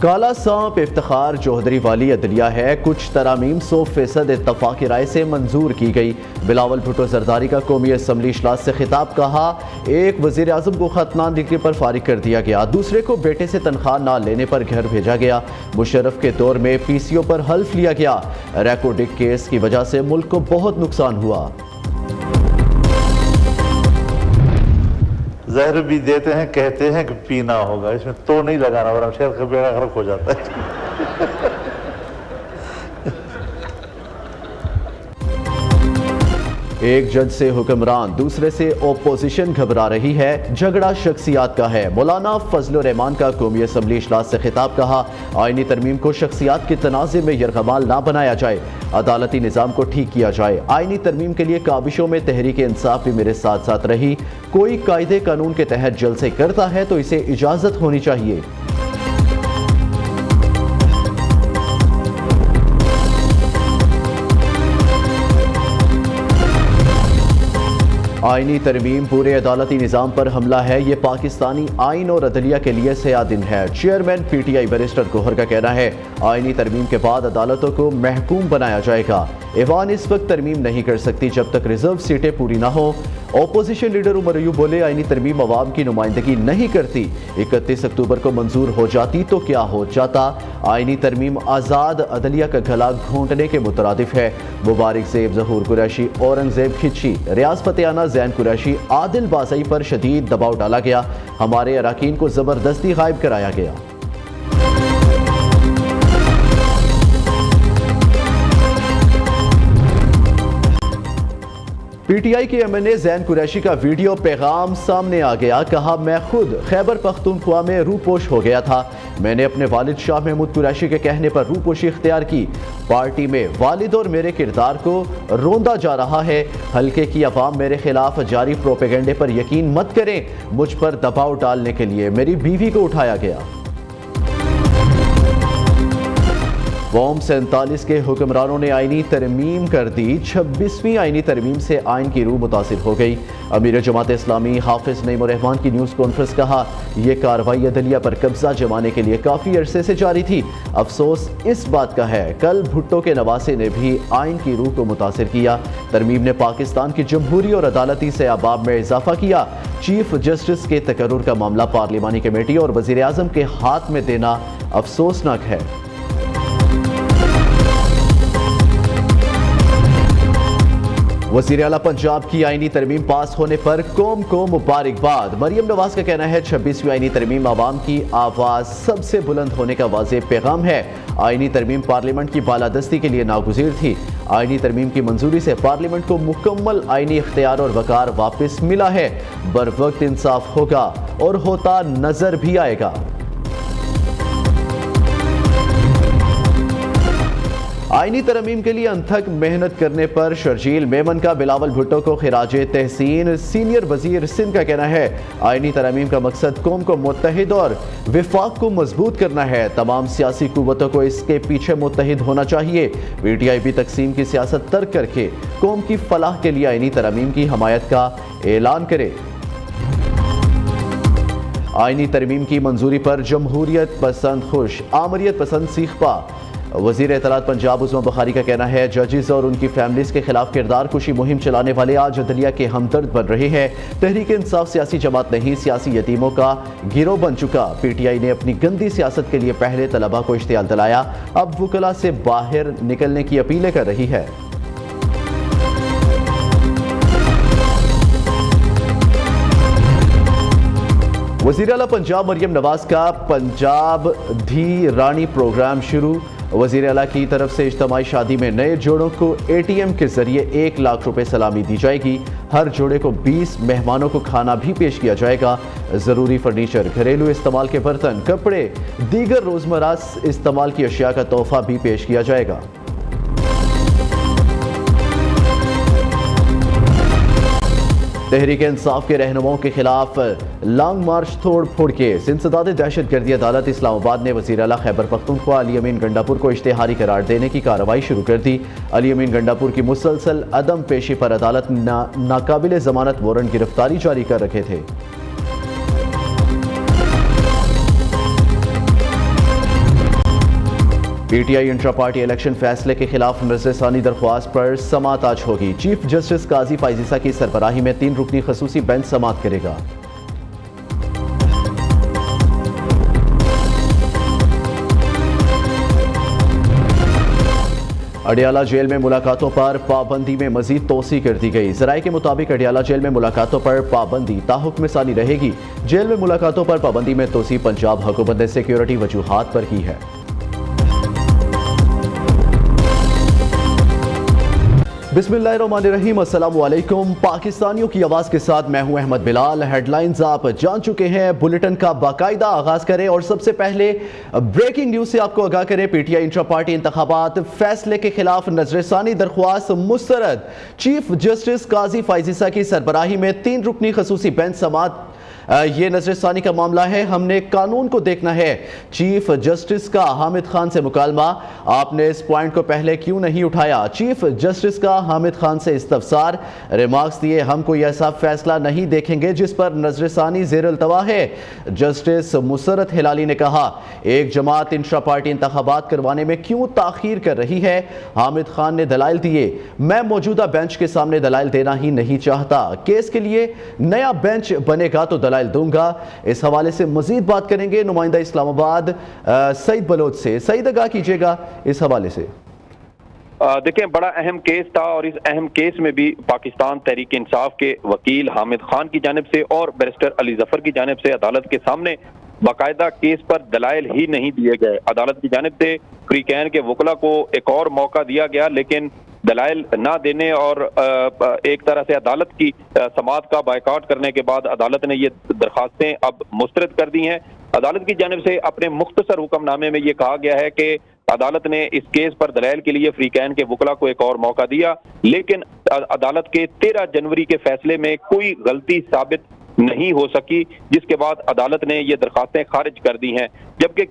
کالا سانپ افتخار چودھری والی عدلیہ ہے، کچھ ترامیم 100% اتفاق کی رائے سے منظور کی گئی۔ بلاول بھٹو زرداری کا قومی اسمبلی اجلاس سے خطاب، کہا ایک وزیر اعظم کو خط نہ لکھنے پر فارغ کر دیا گیا، دوسرے کو بیٹے سے تنخواہ نہ لینے پر گھر بھیجا گیا، مشرف کے دور میں پی سی او پر حلف لیا گیا، ریکوڈک کیس کی وجہ سے ملک کو بہت نقصان ہوا۔ زہر بھی دیتے ہیں، کہتے ہیں کہ پینا ہوگا، اس میں تو نہیں لگانا ورنہ شہر کا بیڑا غرق ہو جاتا ہے۔ ایک جج سے حکمران، دوسرے سے اپوزیشن گھبرا رہی ہے، جھگڑا شخصیات کا ہے۔ مولانا فضل الرحمان کا قومی اسمبلی اجلاس سے خطاب، کہا آئینی ترمیم کو شخصیات کے تنازع میں یرغمال نہ بنایا جائے، عدالتی نظام کو ٹھیک کیا جائے۔ آئینی ترمیم کے لیے کاوشوں میں تحریک انصاف بھی میرے ساتھ ساتھ رہی، کوئی قاعدے قانون کے تحت جلسے کرتا ہے تو اسے اجازت ہونی چاہیے۔ آئینی ترمیم پورے عدالتی نظام پر حملہ ہے، یہ پاکستانی آئین اور عدلیہ کے لیے سیاہ دن ہے۔ Chairman P T I barrister Gohar کا کہنا ہے آئینی ترمیم کے بعد عدالتوں کو محکوم بنایا جائے گا۔ ایوان اس وقت ترمیم نہیں کر سکتی جب تک ریزرو سیٹیں پوری نہ ہوں۔ اپوزیشن لیڈر عمر ایوب بولے آئینی ترمیم عوام کی نمائندگی نہیں کرتی، 31 اکتوبر کو منظور ہو جاتی تو کیا ہو جاتا۔ آئینی ترمیم آزاد عدلیہ کا گلا گھونٹنے کے مترادف ہے۔ مبارک زیب ظہور قریشی، اورنگزیب کھچی، ریاض فتح زین قریشی، عادل بازئی پر شدید دباؤ ڈالا گیا، ہمارے اراکین کو زبردستی غائب کرایا گیا۔ پی ٹی آئی کے ایم این اے زین قریشی کا ویڈیو پیغام سامنے آ گیا، کہا میں خود خیبر پختونخوا میں روپوش ہو گیا تھا، میں نے اپنے والد شاہ محمود قریشی کے کہنے پر روپوشی اختیار کی، پارٹی میں والد اور میرے کردار کو روندا جا رہا ہے، حلقے کی عوام میرے خلاف جاری پروپیگنڈے پر یقین مت کریں، مجھ پر دباؤ ڈالنے کے لیے میری بیوی کو اٹھایا گیا۔ قوم 47 کے حکمرانوں نے آئینی ترمیم کر دی، 26ویں آئینی ترمیم سے آئین کی روح متاثر ہو گئی۔ امیر جماعت اسلامی حافظ نعیم الرحمان کی نیوز کانفرنس، کہا یہ کارروائی عدلیہ پر قبضہ جمانے کے لیے کافی عرصے سے جاری تھی، افسوس اس بات کا ہے کل بھٹو کے نواسے نے بھی آئین کی روح کو متاثر کیا، ترمیم نے پاکستان کی جمہوری اور عدالتی سیاباب میں اضافہ کیا، چیف جسٹس کے تقرر کا معاملہ پارلیمانی کمیٹی اور وزیر اعظم کے ہاتھ میں دینا افسوسناک ہے۔ وزیر اعلیٰ پنجاب کی آئینی ترمیم پاس ہونے پر قوم کو مبارکباد، مریم نواز کا کہنا ہے 26ویں آئینی ترمیم عوام کی آواز سب سے بلند ہونے کا واضح پیغام ہے، آئینی ترمیم پارلیمنٹ کی بالادستی کے لیے ناگزیر تھی، آئینی ترمیم کی منظوری سے پارلیمنٹ کو مکمل آئینی اختیار اور وقار واپس ملا ہے، بروقت انصاف ہوگا اور ہوتا نظر بھی آئے گا۔ آئینی ترمیم کے لیے انتھک محنت کرنے پر شرجیل میمن کا بلاول بھٹو کو خراج تحسین، سینئر وزیر سندھ کا کہنا ہے آئینی ترمیم کا مقصد قوم کو متحد اور وفاق کو مضبوط کرنا ہے، تمام سیاسی قوتوں کو اس کے پیچھے متحد ہونا چاہیے، پی ٹی آئی بھی تقسیم کی سیاست ترک کر کے قوم کی فلاح کے لیے آئینی ترمیم کی حمایت کا اعلان کرے۔ آئینی ترمیم کی منظوری پر جمہوریت پسند خوش، آمریت پسند سیخ پا، وزیر اطلاعات پنجاب عثمان بخاری کا کہنا ہے ججز اور ان کی فیملیز کے خلاف کردار کشی مہم چلانے والے آج عدلیہ کے ہمدرد بن رہے ہیں، تحریک انصاف سیاسی جماعت نہیں، سیاسی یتیموں کا گروہ بن چکا، پی ٹی آئی نے اپنی گندی سیاست کے لیے پہلے طلبہ کو اشتعال دلایا، اب وکلاء سے باہر نکلنے کی اپیلیں کر رہی ہے۔ وزیر اعلیٰ پنجاب مریم نواز کا پنجاب دھی رانی پروگرام شروع، وزیر اعلیٰ کی طرف سے اجتماعی شادی میں نئے جوڑوں کو اے ٹی ایم کے ذریعے 1 لاکھ روپے سلامی دی جائے گی، ہر جوڑے کو 20 مہمانوں کو کھانا بھی پیش کیا جائے گا، ضروری فرنیچر، گھریلو استعمال کے برتن، کپڑے، دیگر روزمرہ استعمال کی اشیاء کا تحفہ بھی پیش کیا جائے گا۔ تحریک انصاف کے رہنماؤں کے خلاف لانگ مارچ توڑ پھوڑ کیس، انسداد دہشت گردی عدالت اسلام آباد نے وزیر اعلیٰ خیبر پختونخوا علی امین گنڈاپور کو اشتہاری قرار دینے کی کارروائی شروع کر دی۔ علی امین گنڈاپور کی مسلسل عدم پیشی پر عدالت ناقابل ضمانت وارنٹ گرفتاری جاری کر رکھے تھے۔ پی ٹی آئی انٹرا پارٹی الیکشن فیصلے کے خلاف نظر ثانی درخواست پر سماعت آج ہوگی۔ چیف جسٹس قاضی فائز عیسیٰ کی سربراہی میں 3 رکنی خصوصی بینچ سماعت کرے گا۔ اڈیالہ جیل میں ملاقاتوں پر پابندی میں مزید توسیع کر دی گئی۔ ذرائع کے مطابق اڈیالہ جیل میں ملاقاتوں پر پابندی تاحکم ثانی رہے گی۔ جیل میں ملاقاتوں پر پابندی میں توسیع پنجاب حکومت نے سیکیورٹی وجوہات پر کی ہے۔ بسم اللہ الرحمن الرحیم، السلام علیکم۔ پاکستانیوں کی آواز کے ساتھ میں ہوں احمد بلال۔ ہیڈ لائنز آپ جان چکے ہیں، بلیٹن کا باقاعدہ آغاز کریں اور سب سے پہلے بریکنگ نیوز سے آپ کو آگاہ کریں۔ پی ٹی آئی انٹرا پارٹی انتخابات فیصلے کے خلاف نظر ثانی درخواست مسترد۔ چیف جسٹس قاضی فائز عیسیٰ کی سربراہی میں 3 رکنی خصوصی بینچ سماعت۔ یہ نظر ثانی کا معاملہ ہے، ہم نے قانون کو دیکھنا ہے۔ چیف جسٹس کا حامد خان سے مکالمہ، آپ نے اس پوائنٹ کو پہلے کیوں نہیں اٹھایا؟ چیف جسٹس کا حامد خان سے استفسار، ریمارکس دیے، ہم کوئی ایسا فیصلہ نہیں دیکھیں گے جس پر نظر ثانی زیر التوا ہے۔ جسٹس مسرت ہلالی نے کہا، ایک جماعت انٹرا پارٹی انتخابات کروانے میں کیوں تاخیر کر رہی ہے؟ حامد خان نے دلائل دیے، میں موجودہ بینچ کے سامنے دلائل دینا ہی نہیں چاہتا، کیس کے لیے نیا بینچ بنے گا تو دلائل دوں گا۔ اس حوالے سے مزید بات کریں گے نمائندہ اسلام آباد سعید بلوچ سے۔ سعید، آگاہ کیجیے گا اس حوالے سے۔ دیکھیں، بڑا اہم کیس تھا اور اس اہم کیس میں بھی پاکستان تحریک انصاف کے وکیل حامد خان کی جانب سے اور بیرسٹر علی ظفر کی جانب سے عدالت کے سامنے باقاعدہ کیس پر دلائل ہی نہیں دیے گئے۔ عدالت کی جانب سے فریقین کے وکلا کو ایک اور موقع دیا گیا، لیکن دلائل نہ دینے اور ایک طرح سے عدالت کی سماعت کا بائیکاٹ کرنے کے بعد عدالت نے یہ درخواستیں اب مسترد کر دی ہیں۔ عدالت کی جانب سے اپنے مختصر حکم نامے میں یہ کہا گیا ہے کہ عدالت نے اس کیس پر دلائل کے لیے فریقین کے وکلا کو ایک اور موقع دیا، لیکن عدالت کے 13 جنوری کے فیصلے میں کوئی غلطی ثابت نہیں ہو سکی، جس کے بعد عدالت نے یہ درخواستیں خارج کر دی ہیں، جبکہ